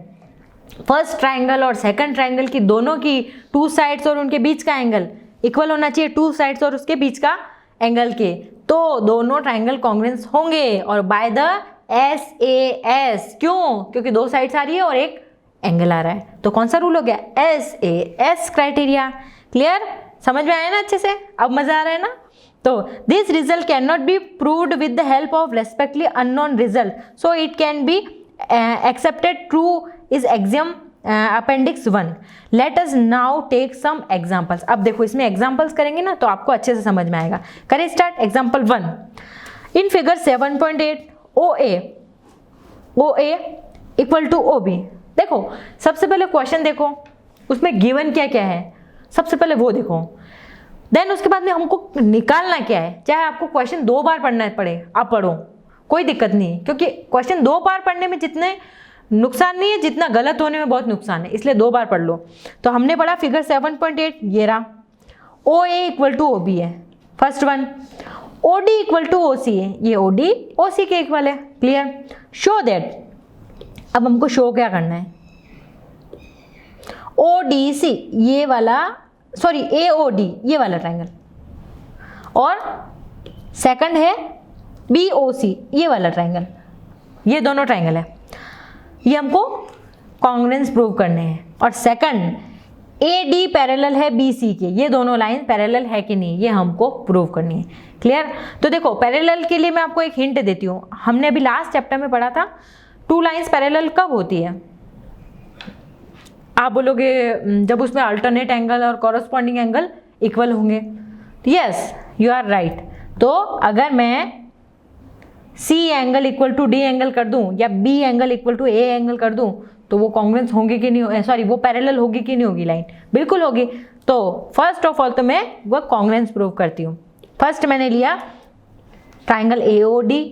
First triangle और सेकंड ट्राइंगल की दोनों की 2 साइड्स और उनके बीच का एंगल इक्वल होना चाहिए 2 साइड्स और उसके बीच का एंगल के, तो दोनों ट्राइंगल कॉन्ग्रुएंस होंगे और बाय द SAS। क्यों, क्योंकि 2 साइड्स आ रही है और एक एंगल आ रहा है, तो कौन सा रूल हो गया SAS क्राइटेरिया। क्लियर, समझ में आया ना अच्छे से, अब मजा आ रहा है ना। तो this result can not be proved with the help of respectively unknown result, so it can be accepted true is exam appendix 1। Let us now take some examples. अब देखो इसमें एग्जाम्पल्स करेंगे ना तो आपको अच्छे से समझ में आएगा। करें start. Example 1 in figure 7.8 OA equal to OB। देखो सबसे पहले क्वेश्चन देखो उसमें गिवन क्या क्या है, सबसे पहले वो देखो, देन उसके बाद में हमको निकालना क्या है। चाहे आपको क्वेश्चन 2 बार पढ़ना पड़े आप पढ़ो, कोई दिक्कत नहीं, क्योंकि क्वेश्चन 2 बार पढ़ने में जितने नुकसान नहीं है जितना गलत होने में बहुत नुकसान है, इसलिए 2 बार पढ़ लो। तो हमने पढ़ा फिगर 7.8 ये रहा, OA इक्वल टू OB है first one, OD equal to OC है, ये OD OC के इक्वल है। क्लियर, शो दैट, अब हमको शो क्या करना है, ODC ये वाला, सॉरी AOD ये वाला ट्राइंगल, और सेकंड है BOC ये वाला ट्राइंगल, ये दोनों ट्राइंगल है, ये हमको कॉन्ग्रुएंस प्रूव करने हैं। और सेकंड AD पैरेलल है BC के, ये दोनों लाइन पैरेलल है कि नहीं ये हमको प्रूव करनी है। क्लियर, तो देखो पैरेलल के लिए मैं आपको एक हिंट देती हूँ, हमने अभी लास्ट चैप्टर में पढ़ा था 2 लाइन्स पैरेलल कब होती है। आप बोलोगे जब उसमें अल्टरनेट एंगल और कॉरस्पॉन्डिंग एंगल इक्वल होंगे। Yes you are right. तो अगर मैं C angle equal to D angle कर दूं या B angle equal to A angle कर दूं तो वो कॉन्ग्रुएंस होंगे कि नहीं, सॉरी वो पैरेलल होगी कि नहीं होगी लाइन, बिल्कुल होगी। तो फर्स्ट ऑफ ऑल तो मैं वो कॉन्ग्रुएंस प्रूव करती हूँ। फर्स्ट मैंने लिया ट्राइंगल AOD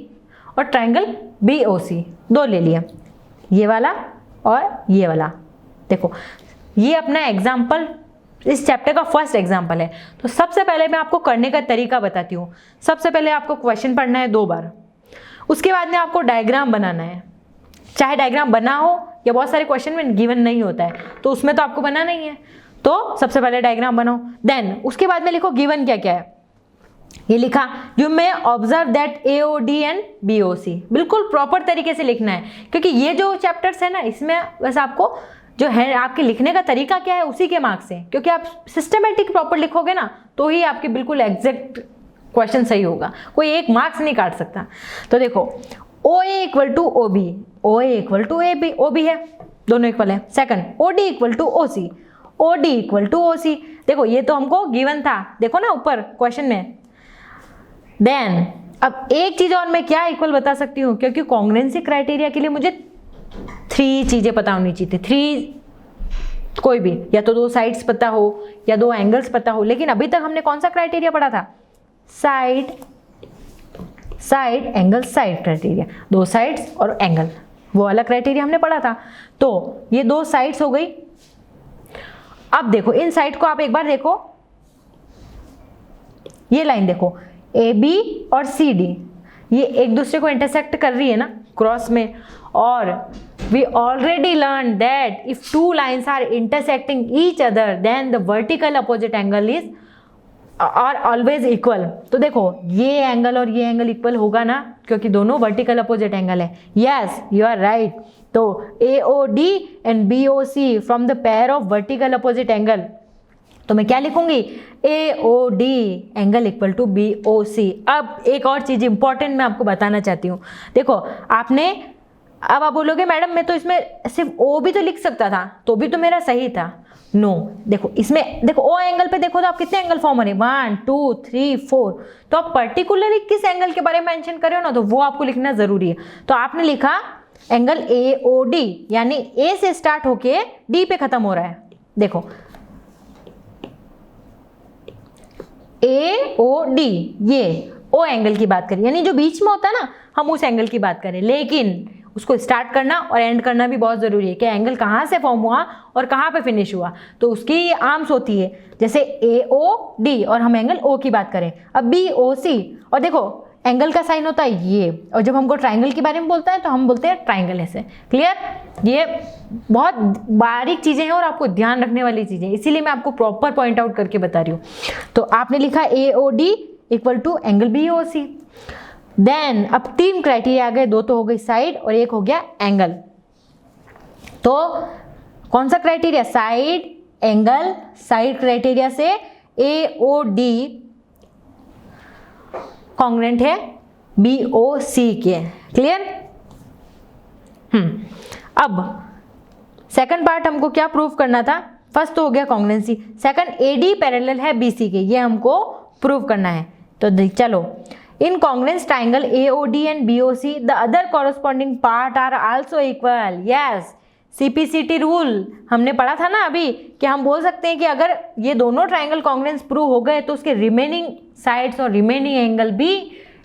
और ट्राइंगल BOC, 2 ले लिया, ये वाला और ये वाला। देखो ये अपना एग्जाम्पल इस चैप्टर का फर्स्ट एग्जाम्पल है। तो सबसे पहले मैं आपको करने का तरीका बताती हूँ। सबसे पहले आपको क्वेश्चन पढ़ना है 2 बार, उसके बाद में आपको डायग्राम बनाना है। चाहे डायग्राम बना हो या बहुत सारे क्वेश्चन में गिवन नहीं होता है तो उसमें तो आपको बनाना ही है। तो सबसे पहले डायग्राम बनाओ, देन उसके बाद में लिखो गिवन क्या क्या है। ये लिखा, you may observe that AOD and BOC। बिल्कुल प्रॉपर तरीके से लिखना है, क्योंकि ये जो चैप्टर्स है ना, इसमें बस आपको जो है आपके लिखने का तरीका क्या है उसी के मार्क्स हैं, क्योंकि आप सिस्टमेटिक प्रॉपर लिखोगे ना तो ही आपके बिल्कुल एग्जैक्ट क्वेश्चन सही होगा, कोई एक मार्क्स नहीं काट सकता। तो देखो OA equal to OB, OA equal to OB है, दोनों इक्वल है। Second OD equal to OC, OD equal to OC। देखो ये तो हमको गिवन था, देखो ना ऊपर क्वेश्चन में। देन अब एक चीज और मैं क्या इक्वल बता सकती हूँ, क्योंकि कॉन्ग्रुएंसी क्राइटेरिया के लिए मुझे 3 चीजें पता होनी चाहिए। 3 कोई भी, या तो 2 साइड्स पता हो या 2 एंगल्स पता हो। लेकिन अभी तक हमने कौन सा क्राइटेरिया पढ़ा था? Side angle side criteria, 2 sides और एंगल, वो वाला क्राइटेरिया हमने पढ़ा था। तो ये 2 साइड्स हो गई। अब देखो इन साइड को आप एक बार देखो, ये लाइन देखो AB और CD, ये एक दूसरे को इंटरसेक्ट कर रही है ना क्रॉस में। और we already learn that if 2 lines are intersecting each other then the vertical opposite angle is are always equal. तो देखो ये एंगल और ये एंगल इक्वल होगा ना, क्योंकि दोनों वर्टिकल अपोजिट एंगल है। Yes you are right. तो AOD and BOC from the pair of vertical opposite angle, तो मैं क्या लिखूंगी? AOD angle equal to BOC। अब एक और चीज इंपॉर्टेंट मैं आपको बताना चाहती हूँ। देखो आपने, अब आप बोलोगे मैडम मैं तो इसमें सिर्फ O भी तो लिख सकता था, तो भी तो मेरा सही था। नो देखो इसमें देखो O एंगल पे देखो तो आप कितने एंगल फॉर्म हो रहे, 1 2 3 4। तो आप पर्टिकुलरली किस एंगल के बारे में मेंशन कर रहे हो ना, तो वो आपको लिखना जरूरी है। तो आपने लिखा एंगल AOD, यानी A से स्टार्ट होके D पे खत्म हो रहा है। देखो AOD, ये O एंगल की बात करें, यानी जो बीच में होता है ना, हम उस एंगल की बात करें। लेकिन उसको स्टार्ट करना और एंड करना भी बहुत जरूरी है कि एंगल कहाँ से फॉर्म हुआ और कहाँ पे फिनिश हुआ। तो उसकी आर्म्स होती है, जैसे AOD और हम एंगल O की बात करें। अब BOC, और देखो एंगल का साइन होता है ये, और जब हमको ट्राइंगल के बारे में बोलता है तो हम बोलते हैं ट्राइंगल ऐसे। क्लियर? ये बहुत बारीक चीजें हैं और आपको ध्यान रखने वाली चीजें, इसीलिए मैं आपको प्रॉपर पॉइंट आउट करके बता रही हूँ। तो आपने लिखा AOD equal to angle BOC। Then अब 3 क्राइटेरिया आ गए, 2 तो हो गई साइड और 1 हो गया एंगल। तो कौन सा criteria? Side angle side criteria से AOD कॉन्ग्रुएंट है BOC के। क्लियर? अब सेकंड पार्ट हमको क्या प्रूव करना था? फर्स्ट तो हो गया कॉन्ग्रुएंसी, सेकंड AD पैरेलल है BC के, ये हमको प्रूव करना है। तो चलो, in congruence triangle AOD and BOC the other corresponding part are also equal. Yes, CPCT rule हमने पढ़ा था ना अभी, कि हम बोल सकते हैं कि अगर ये दोनों ट्राइंगल कॉन्ग्रुएंस प्रूव हो गए तो उसके रिमेनिंग साइड्स और रिमेनिंग एंगल भी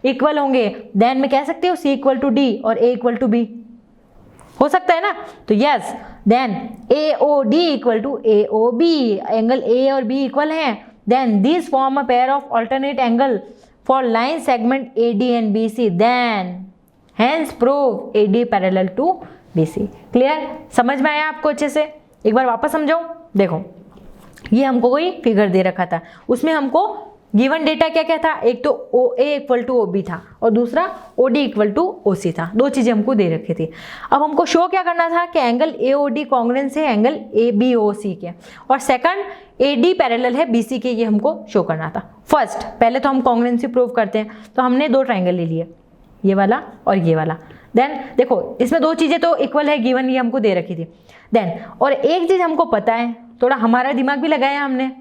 इक्वल होंगे। देन मैं कह सकती हूँ C इक्वल टू D और A इक्वल टू B, हो सकता है ना? तो yes, then AOD equal to AOB, angle A और B इक्वल हैं। Then this form a pair of alternate angle for line segment AD and BC, then hence prove AD parallel to BC। Clear? समझ में आया आपको अच्छे से? एक बार वापस समझाऊं। देखो ये हमको कोई फिगर दे रखा था, उसमें हमको गिवन डेटा क्या क्या था? एक तो OA इक्वल टू OB था और दूसरा OD इक्वल टू OC था। 2 चीजें हमको दे रखी थी। अब हमको शो क्या करना था कि एंगल AOD कॉन्ग्रुएंस है एंगल ABOC के, और सेकंड AD पैरेलल है BC के, ये हमको शो करना था। फर्स्ट पहले तो हम कॉन्ग्रुएंसी प्रूव करते हैं। तो हमने 2 ट्राइंगल ले लिए, ये वाला और ये वाला। देन देखो इसमें 2 चीजें तो इक्वल है, गिवन ये हमको दे रखी थी। देन और एक चीज हमको पता है, थोड़ा हमारा दिमाग भी लगाया हमने,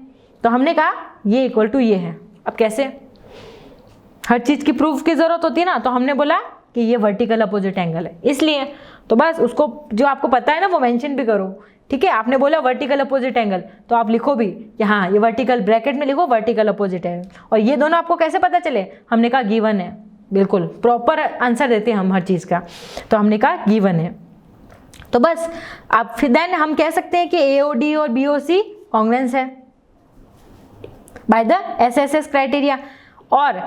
तो हमने कहा ये इक्वल टू ये है। अब कैसे? हर चीज की प्रूफ की जरूरत होती है ना, तो हमने बोला कि ये वर्टिकल अपोजिट एंगल है, इसलिए तो बस उसको जो आपको पता है ना वो मेंशन भी करो। ठीक है? आपने बोला वर्टिकल अपोजिट एंगल, तो आप लिखो भी कि हाँ ये वर्टिकल, ब्रैकेट में लिखो वर्टिकल अपोजिट एंगल। और ये दोनों आपको कैसे पता चले? हमने कहा गिवन है, बिल्कुल प्रॉपर आंसर देते हैं हम हर चीज का, तो हमने कहा गिवन है। तो बस आप फिर देन हम कह सकते हैं कि AOD और BOC कॉन्ग्रुएंस है बाय द SSS क्राइटेरिया। और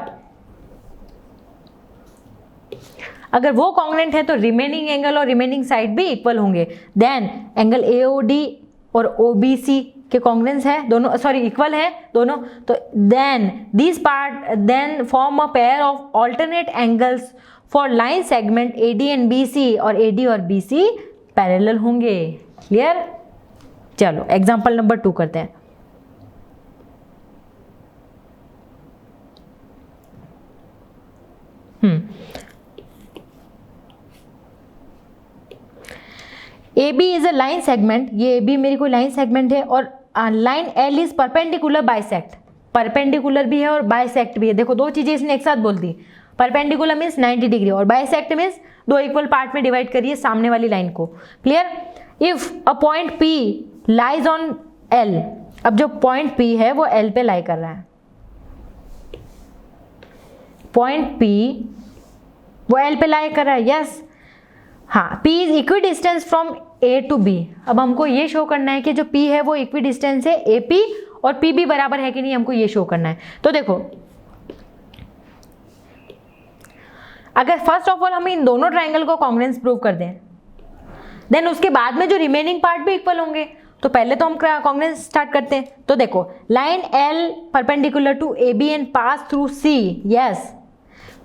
अगर वो कॉन्ग्रुएंट है तो रिमेनिंग एंगल और रिमेनिंग साइड भी इक्वल होंगे। देन एंगल AOD और OBC के कॉन्ग्रेंस है दोनों, सॉरी इक्वल है दोनों, तो then this part then form a pair of alternate angles for line segment AD and BC, और AD और BC पैरेलल होंगे। क्लियर? चलो एग्जांपल नंबर 2 करते हैं। AB is a line segment, ये AB मेरी कोई लाइन सेगमेंट है, और line L is perpendicular bisect, perpendicular भी है और बाइसेक्ट भी है। देखो दो चीजें इसने एक साथ बोल दी, परपेंडिकुलर मीन्स 90 डिग्री और बाइसेक्ट मीन्स दो इक्वल पार्ट में डिवाइड करिए सामने वाली लाइन को। Clear? If a point P lies on L, अब जो पॉइंट P है वो L पे लाई कर रहा है, पॉइंट P वो L पे लाई कर रहा है, यस। हाँ, P is equidistance from A to B। अब हमको ये शो करना है कि जो P है वो इक्वी डिस्टेंस है AP और PB बराबर है कि नहीं, हमको ये शो करना है। तो देखो अगर फर्स्ट ऑफ ऑल हम इन दोनों ट्राइंगल को कॉन्ग्रुएंस प्रूव कर दें, देन उसके बाद में जो रिमेनिंग पार्ट भी इक्वल होंगे। तो पहले तो हम कॉन्ग्रुएंस स्टार्ट करते हैं। तो देखो line L perpendicular to AB and pass through C, yes,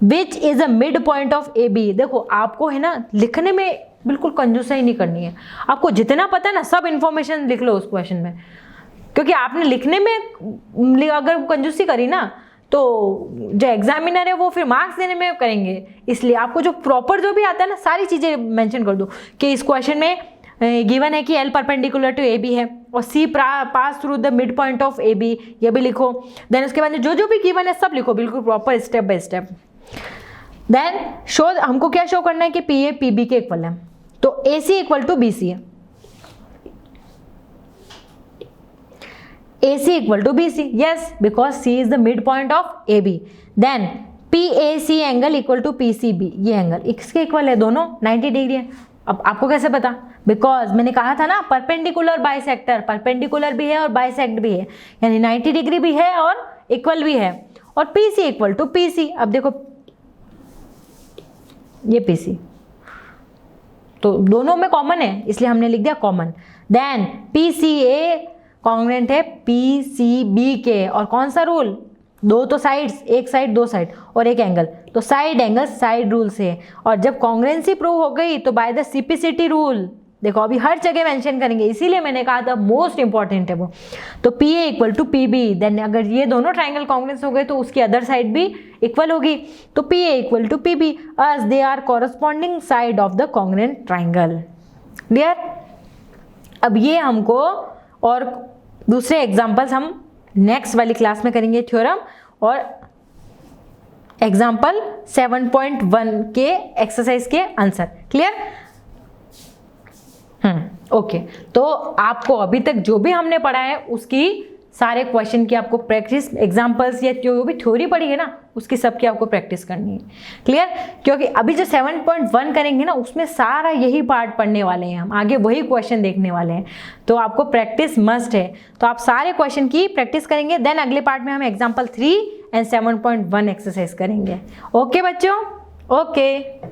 which is a mid point of AB। देखो आपको है ना लिखने में बिल्कुल कंजूसाई नहीं करनी है, आपको जितना पता है ना सब इंफॉर्मेशन लिख लो उस क्वेश्चन में, क्योंकि आपने लिखने में अगर कंजूसी करी ना तो जो एग्जामिनर है वो फिर मार्क्स देने में करेंगे। इसलिए आपको जो प्रॉपर जो भी आता है ना सारी चीज़ें मेंशन कर दो कि इस क्वेश्चन में गिवन है कि L परपेंडिकुलर टू AB है और C pass through the mid point of AB, ये भी लिखो। देन उसके बाद जो जो भी गिवन है सब लिखो बिल्कुल proper step by step. Then show, हमको क्या शो करना है कि PA PB के इक्वल है, तो AC इक्वल टू BC है, AC equal to BC, yes, because C is the mid point of AB। Then PAC angle equal to PCB, ये एंगल इसके इक्वल है, दोनों 90 डिग्री है। अब आपको कैसे पता? बिकॉज मैंने कहा था ना परपेंडिकुलर बाइसेक्टर, परपेंडिकुलर भी है और बाइसेक्ट भी है, यानी 90 डिग्री भी है और इक्वल भी है। और PC इक्वल टू PC, अब देखो ये PC तो दोनों में कॉमन है इसलिए हमने लिख दिया कॉमन। देन PCA कॉन्ग्रुएंट है PCB के, और कौन सा रूल? दो तो साइड्स, एक साइड दो साइड और एक एंगल, तो साइड एंगल साइड रूल से। और जब कॉन्ग्रुएंसी प्रूव हो गई तो बाय द CPCT रूल, देखो अभी हर जगह मेंशन करेंगे इसीलिए मैंने कहा था मोस्ट इंपॉर्टेंट है वो। तो PA equal to PB, then अगर ये दोनों ट्राइंगल कॉन्ग्रुएंस हो गए तो उसकी अदर साइड भी इक्वल होगी, तो PA equal to PB as they are corresponding side of the congruent triangle. Clear? अब ये हमको और दूसरे एग्जाम्पल्स हम नेक्स्ट वाली क्लास में करेंगे थ्योरम और एग्जाम्पल 7.1 के एक्सरसाइज के आंसर। क्लियर? ओके, तो आपको अभी तक जो भी हमने पढ़ा है उसकी सारे क्वेश्चन की आपको प्रैक्टिस, एग्जाम्पल्स या जो भी थ्योरी पढ़ी है ना उसकी सबकी आपको प्रैक्टिस करनी है। क्लियर? क्योंकि अभी जो 7.1 करेंगे ना उसमें सारा यही पार्ट पढ़ने वाले हैं हम, आगे वही क्वेश्चन देखने वाले हैं, तो आपको प्रैक्टिस मस्ट है। तो आप सारे क्वेश्चन की प्रैक्टिस करेंगे, देन अगले पार्ट में हम एग्जाम्पल 3 एंड 7.1 एक्सरसाइज करेंगे। ओके बच्चों? ओके।